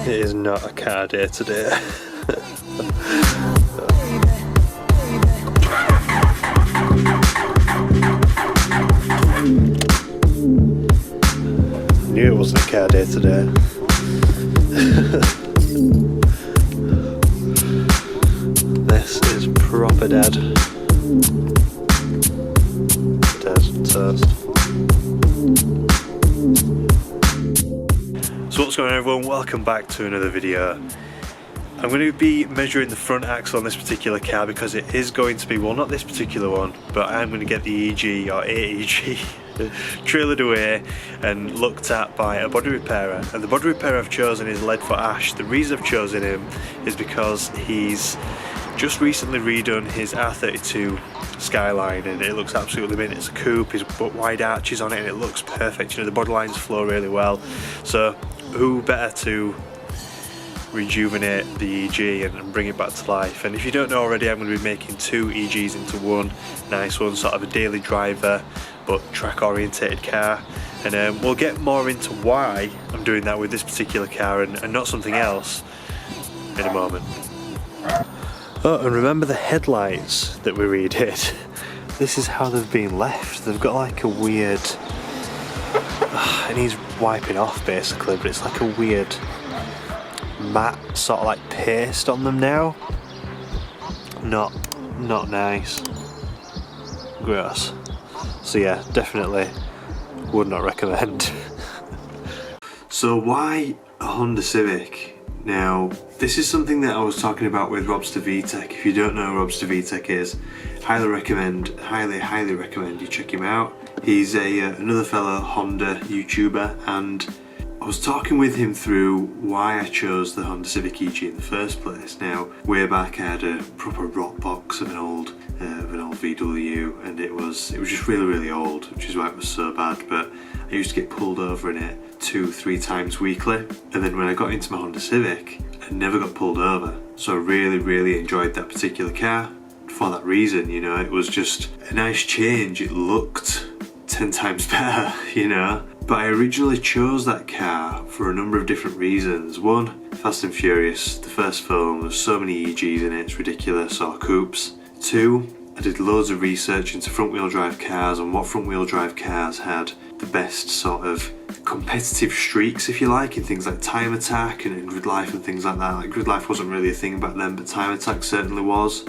It is not a car day today. Knew it wasn't a car day today. This is proper dead. Dead toast. So what's going on, everyone? Welcome back to another video. I'm going to be measuring the front axle on this particular car because it is going to be, well, not this particular one, but I'm going to get the EG or AEG trailered away and looked at by a body repairer. And the body repairer I've chosen is Leadfoot Ash. The reason I've chosen him is because he's just recently redone his R32 Skyline and it looks absolutely mint. It's a coupe, he's put wide arches on it and it looks perfect. You know, the body lines flow really well. So who better to rejuvenate the EG and bring it back to life. And if you don't know already, I'm going to be making two EGs into one nice one, sort of a daily driver but track orientated car. And we'll get more into why I'm doing that with this particular car and not something else in a moment. Oh, and remember the headlights that we redid? This is how they've been left. They've got like a weird, it needs wiping off basically, but it's like a weird matte sort of like paste on them now. Not nice. Gross. So yeah, definitely would not recommend. So why a Honda Civic? Now, this is something that I was talking about with Robster VTech. If you don't know who Robster VTech is, highly recommend you check him out. He's another fellow Honda YouTuber, and I was talking with him through why I chose the Honda Civic EG in the first place. Now, way back I had a proper rot box of an old VW, and it was just really old, which is why it was so bad. But I used to get pulled over in it 2-3 times weekly, and then when I got into my Honda Civic, I never got pulled over. So I really enjoyed that particular car for that reason. You know, it was just a nice change. It looked 10 times better, you know. But I originally chose that car for a number of different reasons. One, Fast and Furious, the first film, there's so many EGs in it, it's ridiculous, or coupes. Two, I did loads of research into front wheel drive cars and what front wheel drive cars had the best sort of competitive streaks, if you like, in things like time attack and grid life and things like that. Like, grid life wasn't really a thing back then, but time attack certainly was.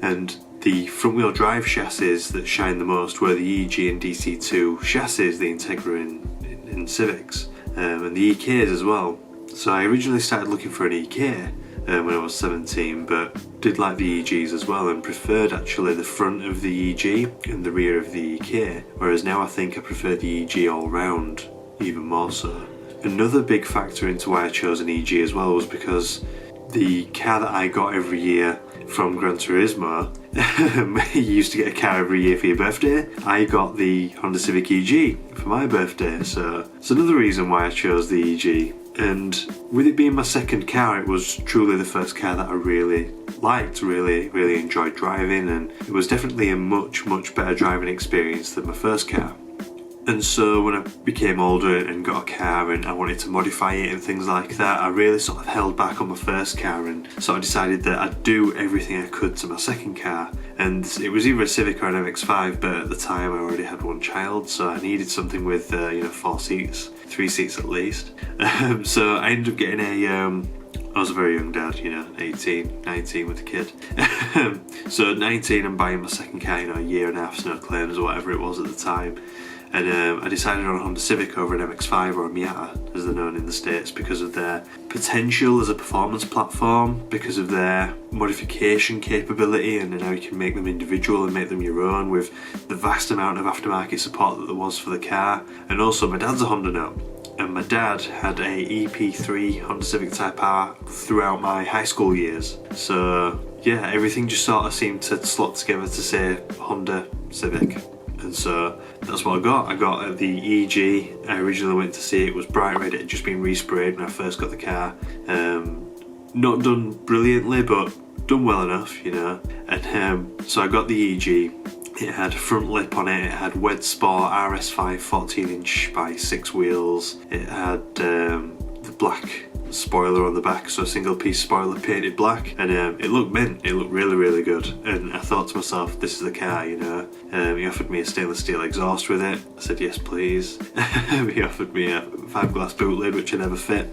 And the front wheel drive chassis that shine the most were the EG and DC2 chassis, the Integra in Civics, and the EKs as well. So I originally started looking for an EK when I was 17, but did like the EGs as well and preferred actually the front of the EG and the rear of the EK, whereas now I think I prefer the EG all round even more so. Another big factor into why I chose an EG as well was because the car that I got every year from Gran Turismo, you used to get a car every year for your birthday. I got the Honda Civic EG for my birthday, so it's another reason why I chose the EG. And with it being my second car, it was truly the first car that I really liked, really enjoyed driving, and it was definitely a much better driving experience than my first car. And so when I became older and got a car and I wanted to modify it and things like that, I really sort of held back on my first car and sort of decided that I'd do everything I could to my second car. And it was either a Civic or an MX-5, but at the time I already had one child, so I needed something with 4 seats, 3 seats at least. So I ended up getting I was a very young dad, 18, 19 with a kid. So at 19 I'm buying my second car, a year and a half, no claims or whatever it was at the time. And I decided on a Honda Civic over an MX-5 or a Miata, as they're known in the States, because of their potential as a performance platform, because of their modification capability and how you can make them individual and make them your own with the vast amount of aftermarket support that there was for the car. And also my dad's a Honda nut, and my dad had a EP3 Honda Civic Type R throughout my high school years. So yeah, everything just sort of seemed to slot together to say Honda Civic. And so that's what I got. I got the EG. I originally went to see it was bright red. It had just been resprayed when I first got the car. Not done brilliantly, but done well enough, And so I got the EG. It had a front lip on it. It had Wed Sport RS5 14-inch by 6 wheels. It had the black spoiler on the back, so a single piece spoiler painted black, and it looked mint. It looked really, really good, and I thought to myself, this is the car, you know. He offered me a stainless steel exhaust with it. I said yes please. He offered me a 5-glass boot lid, which I never fit,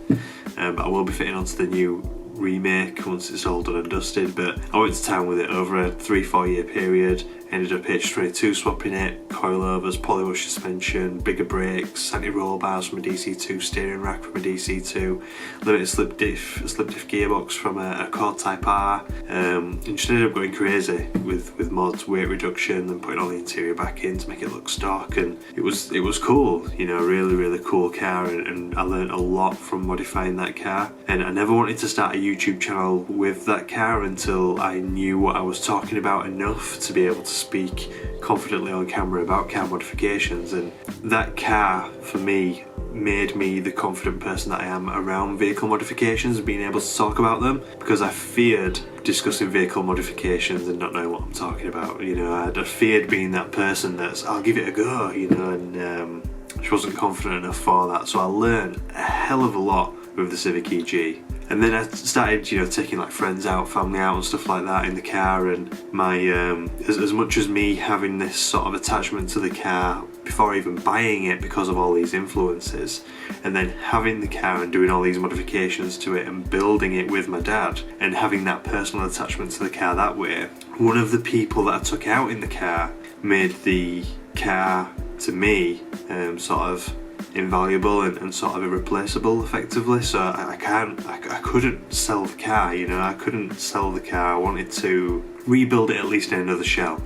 but I will be fitting onto the new remake once it's all done and dusted. But I went to town with it over a 3-4 year period. Ended up H22 swapping it, coilovers, polywash suspension, bigger brakes, anti-roll bars from a DC2, steering rack from a DC2, limited slip diff gearbox from a Accord Type R, and just ended up going crazy with mods, weight reduction, and putting all the interior back in to make it look stock. And it was cool, you know, really, really cool car, and I learned a lot from modifying that car. And I never wanted to start a YouTube channel with that car until I knew what I was talking about enough to be able to speak confidently on camera about car modifications. And that car for me made me the confident person that I am around vehicle modifications and being able to talk about them, because I feared discussing vehicle modifications and not knowing what I'm talking about. You know, I feared being that person that's, I'll give it a go, you know, and she wasn't confident enough for that. So I learned a hell of a lot with the Civic EG. And then I started, you know, taking like friends out, family out and stuff like that in the car. And my, as much as me having this sort of attachment to the car before even buying it because of all these influences, and then having the car and doing all these modifications to it and building it with my dad and having that personal attachment to the car that way, one of the people that I took out in the car made the car to me sort of invaluable and sort of irreplaceable effectively. So I couldn't sell the car, you know, I couldn't sell the car. I wanted to rebuild it at least in another shell.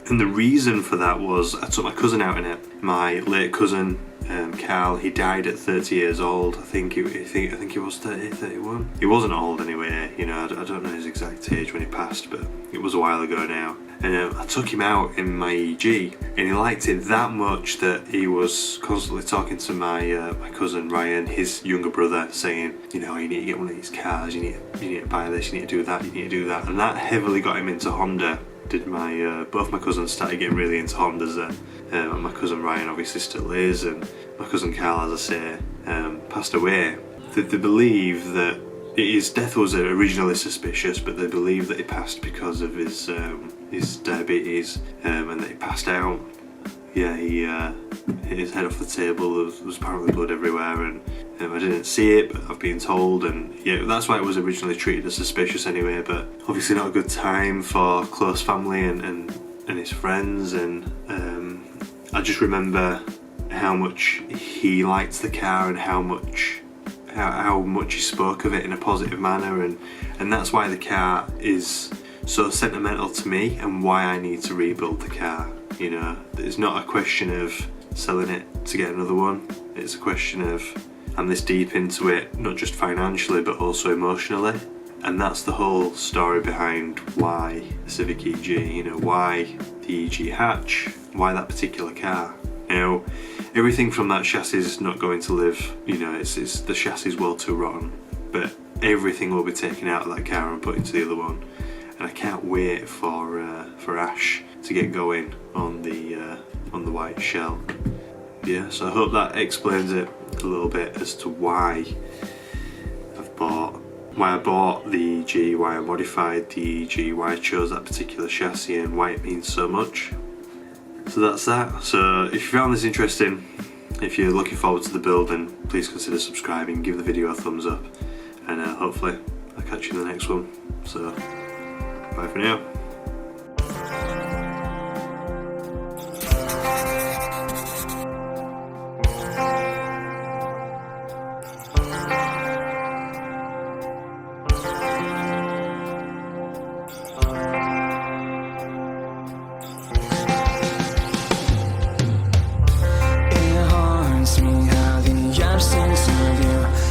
And the reason for that was I took my cousin out in it. My late cousin, Carl, he died at 30 years old. I think he was 30, 31. He wasn't old anyway, you know, I don't know his exact age when he passed, but it was a while ago now. And I took him out in my EG, and he liked it that much that he was constantly talking to my cousin Ryan, his younger brother, saying, you know, you need to get one of these cars, you need to buy this, you need to do that, you need to do that. And that heavily got him into Honda. Both my cousins started getting really into Hondas then, and my cousin Ryan obviously still is, and my cousin Carl, as I say, passed away. They believe that his death was originally suspicious, but they believe that he passed because of his diabetes, and that he passed out. Yeah, he hit his head off the table. There was apparently blood everywhere, and I didn't see it, but I've been told, and yeah, that's why it was originally treated as suspicious anyway. But obviously not a good time for close family and his friends, and I just remember how much he liked the car and how much he spoke of it in a positive manner, and that's why the car is so sentimental to me and why I need to rebuild the car. You know, it's not a question of selling it to get another one. It's a question of I'm this deep into it, not just financially but also emotionally. And that's the whole story behind why the Civic EG, you know, why the EG hatch, why that particular car. Now, everything from that chassis is not going to live, you know, it's the chassis is well too rotten, but everything will be taken out of that car and put into the other one. And I can't wait for Ash to get going on the white shell. Yeah, so I hope that explains it a little bit as to why I bought the EG, why I modified the EG, why I chose that particular chassis, and why it means so much. So that's that. So if you found this interesting, if you're looking forward to the build, then please consider subscribing, give the video a thumbs up, and hopefully I'll catch you in the next one. So bye for now.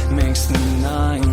Makes the night